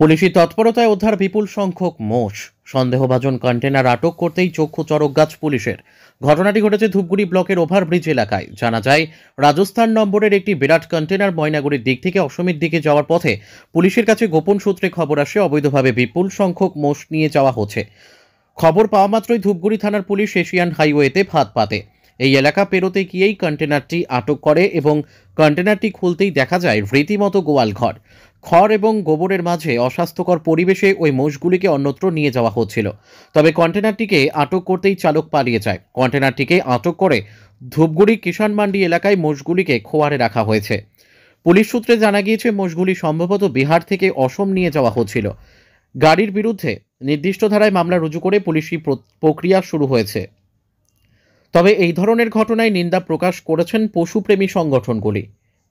পুলিশি তৎপরতায় উদ্ধার বিপুল সংখ্যক মোষ। সন্দেহভাজন কন্টেনার আটক করতেই চক্ষু চড়কগাছ পুলিশের। ঘটনাটি ঘটেছে ধূপগুড়ি ব্লকের ওভারব্রিজ এলাকায়। জানা যায়, রাজস্থান নম্বরের একটি বিরাট কন্টেনার ময়নাগুড়ির দিক থেকে অসমের দিকে যাওয়ার পথে পুলিশের কাছে গোপন সূত্রে খবর আসে অবৈধভাবে বিপুল সংখ্যক মোষ নিয়ে যাওয়া হচ্ছে। খবর পাওয়া মাত্রই ধূপগুড়ি থানার পুলিশ এশিয়ান হাইওয়েতে ফাঁদ পাতে। এই এলাকা পেরোতে গিয়েই কন্টেনারটি আটক করে এবং কন্টেনারটি খুলতেই দেখা যায় রীতিমতো গোয়াল ঘর। খড় এবং গোবরের মাঝে অস্বাস্থ্যকর পরিবেশে ওই মোষগুলিকে অন্যত্র নিয়ে যাওয়া হচ্ছিল। তবে কন্টেনারটিকে আটক করতেই চালক পালিয়ে যায়। কন্টেনারটিকে আটক করে ধূপগুড়ি কিষাণ মান্ডি এলাকায় মোষগুলিকে খোয়ারে রাখা হয়েছে। পুলিশ সূত্রে জানা গিয়েছে, মোষগুলি সম্ভবত বিহার থেকে অসম নিয়ে যাওয়া হচ্ছিল। গাড়ির বিরুদ্ধে নির্দিষ্ট ধারায় মামলা রুজু করে পুলিশি প্রক্রিয়া শুরু হয়েছে। তবে এই ধরনের ঘটনায় নিন্দা প্রকাশ করেছেন পশুপ্রেমী সংগঠনগুলি।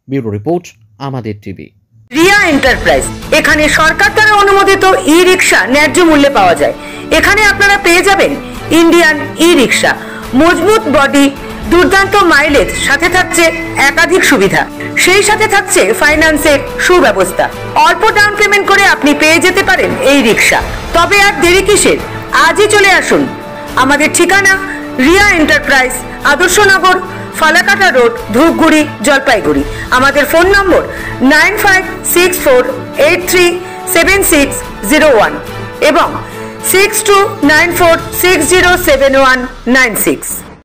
ব্যুরো রিপোর্ট, আমাদের টিভি। রিয়া এন্টারপ্রাইজ, এখানে সরকার দ্বারা অনুমোদিত ই রিক্সা ন্যায্য মূল্যে পাওয়া যায়। এখানে আপনারা পেয়ে যাবেন ইন্ডিয়ান ই রিক্সা, মজবুত বডি, দুর্দান্ত মাইলেজ, সাথে থাকছে একাধিক সুবিধা। সেই সাথে থাকছে ফাইন্যান্সের সুব্যবস্থা। অল্প ডাউন পেমেন্ট করে আপনি পেয়ে যেতে পারেন এই রিক্সা। তবে আর দেরি কিসের? আজই চলে আসুন। আমাদের ঠিকানা রিয়া এন্টারপ্রাইজ, আদর্শনগর, ফালাকাটা রোড, ধূপগুড়ি, জলপাইগুড়ি। আমাদের ফোন নম্বর 9564837601 এবং 6294607196।